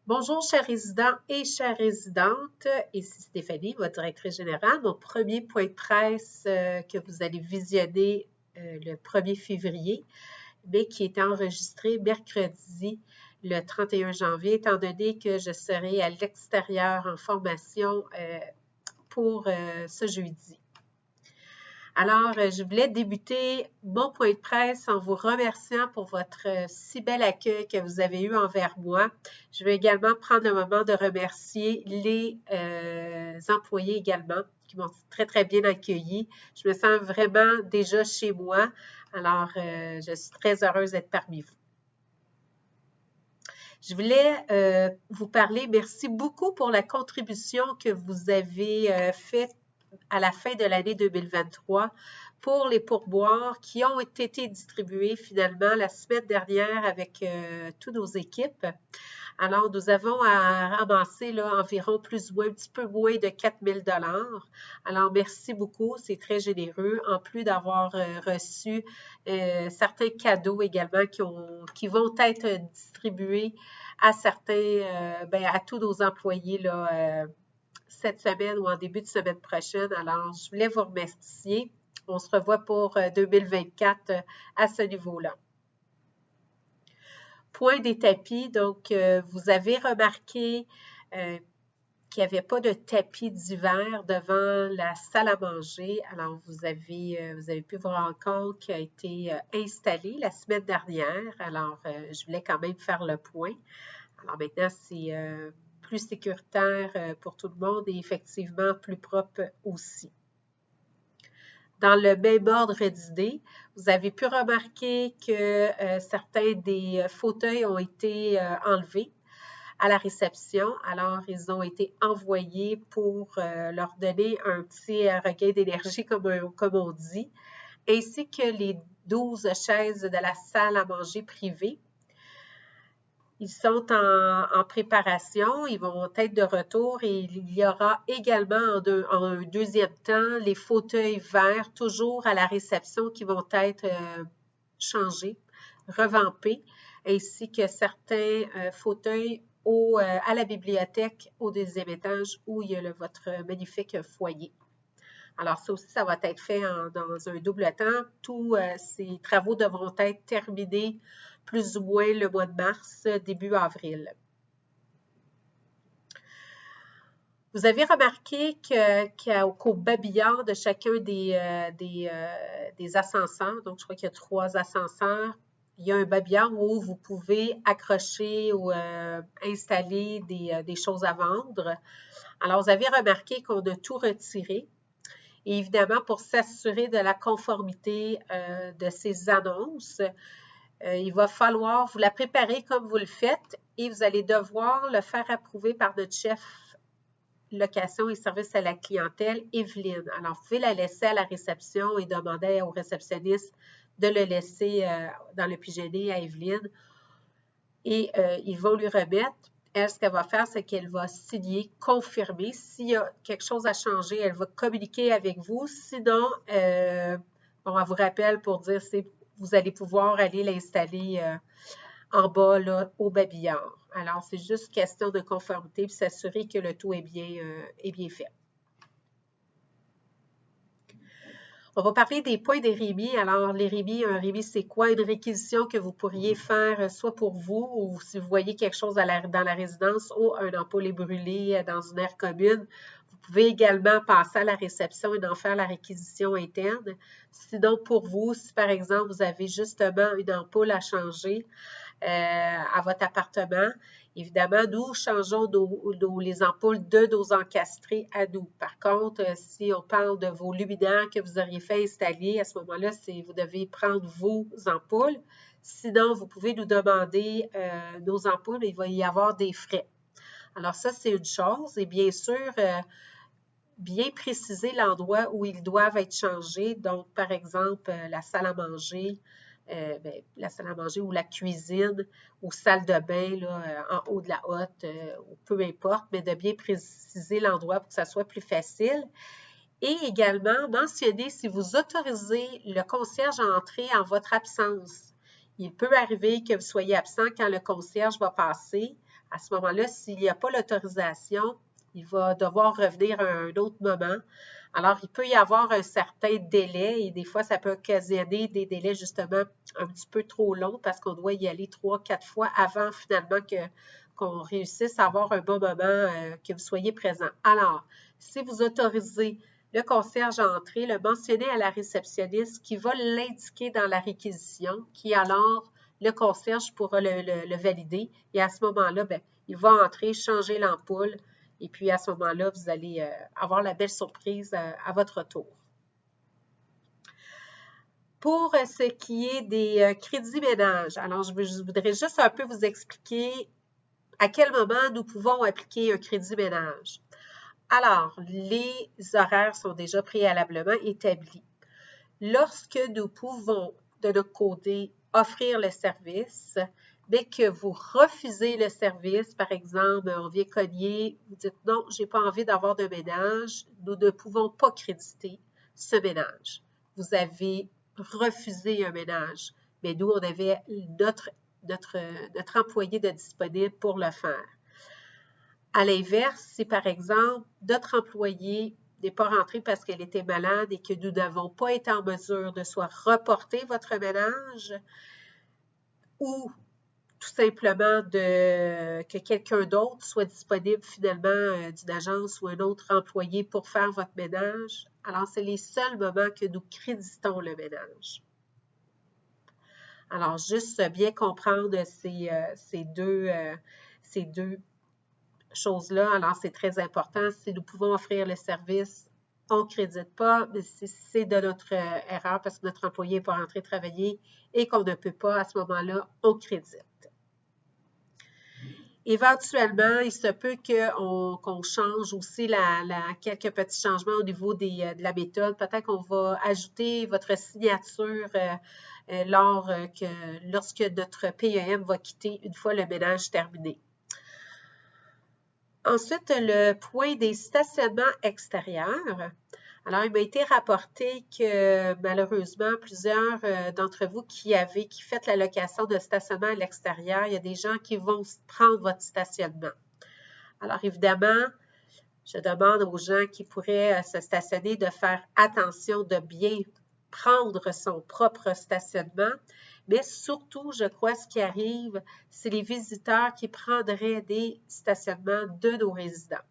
Bonjour, chers résidents et chères résidentes. Ici Stéphanie, votre directrice générale. Mon premier point de presse que vous allez visionner le 1er février, mais qui est enregistré mercredi le 31 janvier, étant donné que je serai à l'extérieur en formation pour ce jeudi. Alors, je voulais débuter mon point de presse en vous remerciant pour votre si bel accueil que vous avez eu envers moi. Je vais également prendre le moment de remercier les employés également qui m'ont très, très bien accueilli. Je me sens vraiment déjà chez moi. Alors, je suis très heureuse d'être parmi vous. Je voulais vous parler, merci beaucoup pour la contribution que vous avez faite à la fin de l'année 2023 pour les pourboires qui ont été distribués finalement la semaine dernière avec toutes nos équipes. Alors, nous avons à ramasser là, environ plus ou moins, un petit peu moins de 4 000 $. Alors, merci beaucoup, c'est très généreux, en plus d'avoir reçu certains cadeaux également qui vont être distribués à à tous nos employés là, cette semaine ou en début de semaine prochaine. Alors, je voulais vous remercier. On se revoit pour 2024 à ce niveau-là. Point des tapis. Donc, vous avez remarqué qu'il n'y avait pas de tapis d'hiver devant la salle à manger. Alors, vous avez pu vous rendre compte qu'il a été installé la semaine dernière. Alors, je voulais quand même faire le point. Alors, maintenant, c'est plus sécuritaire pour tout le monde et effectivement plus propre aussi. Dans le même ordre d'idée, vous avez pu remarquer que certains des fauteuils ont été enlevés à la réception. Alors, ils ont été envoyés pour leur donner un petit regain d'énergie, comme on dit, ainsi que les 12 chaises de la salle à manger privée. Ils sont en préparation, ils vont être de retour et il y aura également en un deuxième temps les fauteuils verts, toujours à la réception, qui vont être changés, revampés, ainsi que certains fauteuils à la bibliothèque au deuxième étage où il y a votre magnifique foyer. Alors, ça aussi, ça va être fait dans un double temps. Tous ces travaux devront être terminés plus ou moins le mois de mars, début avril. Vous avez remarqué qu'au babillard de chacun des ascenseurs, donc je crois qu'il y a 3 ascenseurs, il y a un babillard où vous pouvez accrocher ou installer des choses à vendre. Alors, vous avez remarqué qu'on a tout retiré. Et évidemment, pour s'assurer de la conformité de ces annonces, il va falloir vous la préparer comme vous le faites et vous allez devoir le faire approuver par notre chef location et service à la clientèle, Evelyne. Alors, vous pouvez la laisser à la réception et demander au réceptionniste de le laisser dans le pigeonnier à Evelyne. Et ils vont lui remettre. Elle, ce qu'elle va faire, c'est qu'elle va signer, confirmer. S'il y a quelque chose à changer, elle va communiquer avec vous. Sinon, elle vous rappelle pour dire que vous allez pouvoir aller l'installer en bas là, au babillard. Alors, c'est juste question de conformité et s'assurer que le tout est bien fait. On va parler des points des remis. Alors, les remis, un remis, c'est quoi? Une réquisition que vous pourriez faire soit pour vous ou si vous voyez quelque chose dans la résidence ou un ampoule est brûlé dans une aire commune. Vous pouvez également passer à la réception et en faire la réquisition interne. Sinon, pour vous, si par exemple, vous avez justement une ampoule à changer à votre appartement, évidemment, nous changeons les ampoules de nos encastrés à nous. Par contre, si on parle de vos luminaires que vous auriez fait installer, à ce moment-là, vous devez prendre vos ampoules. Sinon, vous pouvez nous demander nos ampoules, mais il va y avoir des frais. Alors ça, c'est une chose. Et bien sûr, bien préciser l'endroit où ils doivent être changés. Donc, par exemple, la salle à manger, la salle à manger ou la cuisine ou salle de bain là, en haut de la hotte, peu importe, mais de bien préciser l'endroit pour que ça soit plus facile. Et également, mentionner si vous autorisez le concierge à entrer en votre absence. il peut arriver que vous soyez absent quand le concierge va passer. À ce moment-là, s'il n'y a pas l'autorisation, il va devoir revenir à un autre moment. Alors, il peut y avoir un certain délai et des fois, ça peut occasionner des délais justement un petit peu trop longs parce qu'on doit y aller 3, 4 fois avant finalement qu'on réussisse à avoir un bon moment, que vous soyez présent. Alors, si vous autorisez le concierge à entrer, le mentionner à la réceptionniste qui va l'indiquer dans la réquisition, qui alors le concierge pourra le valider et à ce moment-là, bien, il va entrer, changer l'ampoule et puis à ce moment-là, vous allez avoir la belle surprise à votre tour. Pour ce qui est des crédits ménages, alors je voudrais juste un peu vous expliquer à quel moment nous pouvons appliquer un crédit ménage. Alors, les horaires sont déjà préalablement établis. Lorsque nous pouvons, de notre côté, offrir le service, mais que vous refusez le service, par exemple, on vient cogner, vous dites non, je n'ai pas envie d'avoir de ménage, nous ne pouvons pas créditer ce ménage. Vous avez refusé un ménage, mais nous, on avait notre employé de disponible pour le faire. À l'inverse, si par exemple, notre employé n'est pas rentré parce qu'elle était malade et que nous n'avons pas été en mesure de soit reporter votre ménage ou tout simplement que quelqu'un d'autre soit disponible finalement d'une agence ou un autre employé pour faire votre ménage, alors c'est les seuls moments que nous créditons le ménage. Alors, juste bien comprendre ces deux choses-là. Alors, c'est très important. Si nous pouvons offrir le service, on ne crédite pas, mais c'est de notre erreur parce que notre employé n'est pas rentré travailler et qu'on ne peut pas, à ce moment-là, on crédite. Éventuellement, il se peut qu'on change aussi quelques petits changements au niveau de la méthode. Peut-être qu'on va ajouter votre signature lorsque notre PEM va quitter une fois le ménage terminé. Ensuite, le point des stationnements extérieurs. Alors, il m'a été rapporté que malheureusement, plusieurs d'entre vous qui faites la location de stationnement à l'extérieur, il y a des gens qui vont prendre votre stationnement. Alors, évidemment, je demande aux gens qui pourraient se stationner de faire attention de bien prendre son propre stationnement. Mais surtout, je crois, ce qui arrive, c'est les visiteurs qui prendraient des stationnements de nos résidents.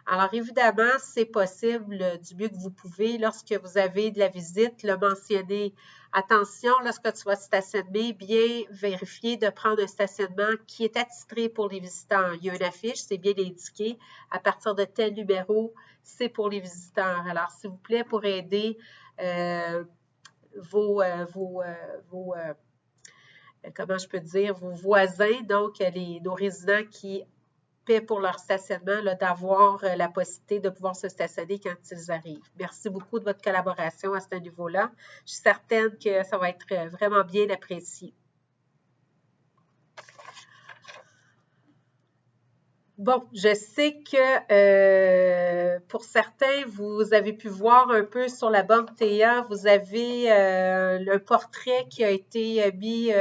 Alors, évidemment, c'est possible du mieux que vous pouvez, lorsque vous avez de la visite, le mentionner. Attention, lorsque tu vas stationner, bien vérifier de prendre un stationnement qui est attitré pour les visiteurs. Il y a une affiche, c'est bien indiqué. À partir de tel numéro, c'est pour les visiteurs. Alors, s'il vous plaît, pour aider vos voisins, donc nos résidents qui paient pour leur stationnement, d'avoir la possibilité de pouvoir se stationner quand ils arrivent. Merci beaucoup de votre collaboration à ce niveau-là. Je suis certaine que ça va être vraiment bien apprécié. Bon, je sais que pour certains, vous avez pu voir un peu sur la banque TA, vous avez le portrait qui a été mis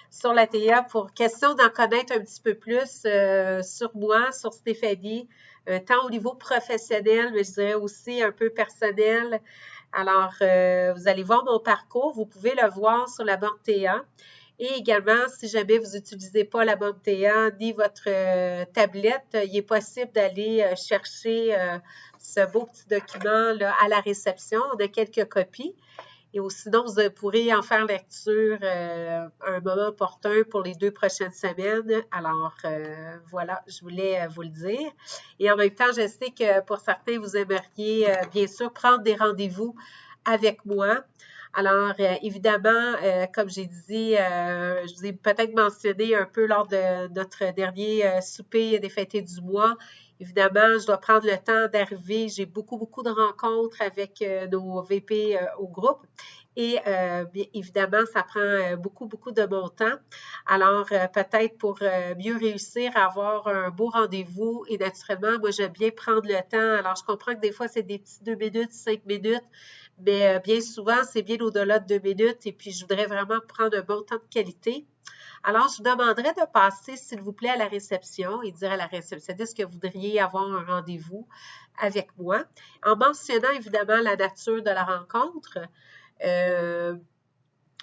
sur la TA pour question d'en connaître un petit peu plus sur moi, sur Stéphanie, tant au niveau professionnel, mais je dirais aussi un peu personnel. Alors, vous allez voir mon parcours, vous pouvez le voir sur la banque TA. Et également, si jamais vous n'utilisez pas la banque TA ni votre tablette, il est possible d'aller chercher ce beau petit document-là à la réception. On a quelques copies. Et sinon, vous pourrez en faire lecture un moment opportun pour les 2 prochaines semaines. Alors, voilà, je voulais vous le dire. Et en même temps, je sais que pour certains, vous aimeriez bien sûr prendre des rendez-vous avec moi. Alors, évidemment, comme j'ai dit, je vous ai peut-être mentionné un peu lors de notre dernier souper des fêtés du mois. Évidemment, je dois prendre le temps d'arriver. J'ai beaucoup de rencontres avec nos VP au groupe. Et bien évidemment, ça prend beaucoup de mon temps. Alors, peut-être pour mieux réussir à avoir un beau rendez-vous. Et naturellement, moi, j'aime bien prendre le temps. Alors, je comprends que des fois, c'est des petits 2 minutes, 5 minutes. mais bien souvent, c'est bien au-delà de 2 minutes et puis je voudrais vraiment prendre un bon temps de qualité. Alors, je vous demanderais de passer, s'il vous plaît, à la réception et dire à la réceptionniste que vous voudriez avoir un rendez-vous avec moi, en mentionnant évidemment la nature de la rencontre.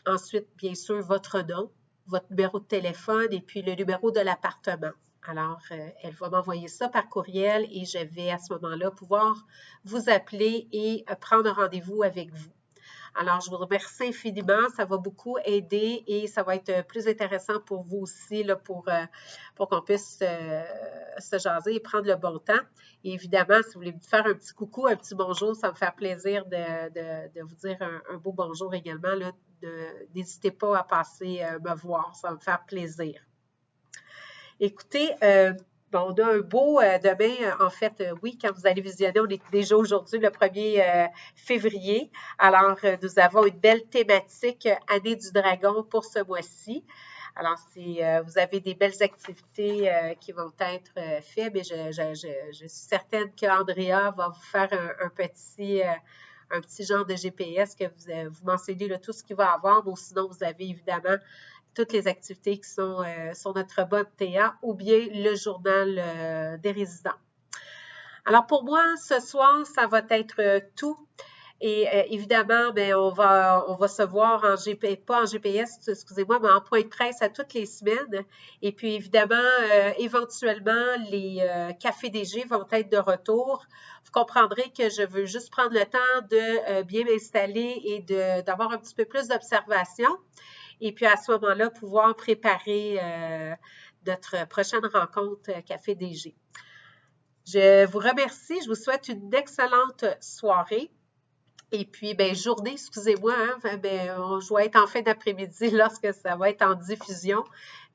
Ensuite, bien sûr, votre nom, votre numéro de téléphone et puis le numéro de l'appartement. Alors, elle va m'envoyer ça par courriel et je vais à ce moment-là pouvoir vous appeler et prendre un rendez-vous avec vous. Alors, je vous remercie infiniment. Ça va beaucoup aider et ça va être plus intéressant pour vous aussi là, pour qu'on puisse se jaser et prendre le bon temps. Et évidemment, si vous voulez me faire un petit coucou, un petit bonjour, ça va me faire plaisir de vous dire un beau bonjour également. N'hésitez pas à passer me voir, ça va me faire plaisir. Écoutez, bon, on a un beau demain, en fait, oui, quand vous allez visionner, on est déjà aujourd'hui le 1er février. Alors, nous avons une belle thématique Année du Dragon pour ce mois-ci. Alors, vous avez des belles activités qui vont être faites, mais je suis certaine qu'Andrea va vous faire un petit genre de GPS que vous mentionnez là, tout ce qu'il va avoir, mais sinon, vous avez évidemment toutes les activités qui sont sur notre bonne TA ou bien le journal des résidents. Alors pour moi, ce soir, ça va être tout. Et évidemment, bien, on va se voir en GPS, pas en GPS, excusez-moi, mais en point de presse à toutes les semaines. Et puis évidemment, éventuellement, les cafés DG vont être de retour. Vous comprendrez que je veux juste prendre le temps de bien m'installer et d'avoir un petit peu plus d'observation. Et puis à ce moment-là, pouvoir préparer notre prochaine rencontre Café DG. Je vous remercie, je vous souhaite une excellente soirée. Et puis, ben, journée, excusez-moi, hein, ben, je vais être en fin d'après-midi lorsque ça va être en diffusion.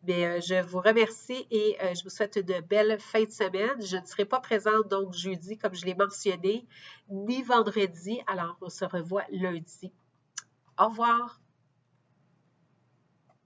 Mais je vous remercie et je vous souhaite une belle fin de semaine. Je ne serai pas présente donc jeudi, comme je l'ai mentionné, ni vendredi. Alors, on se revoit lundi. Au revoir.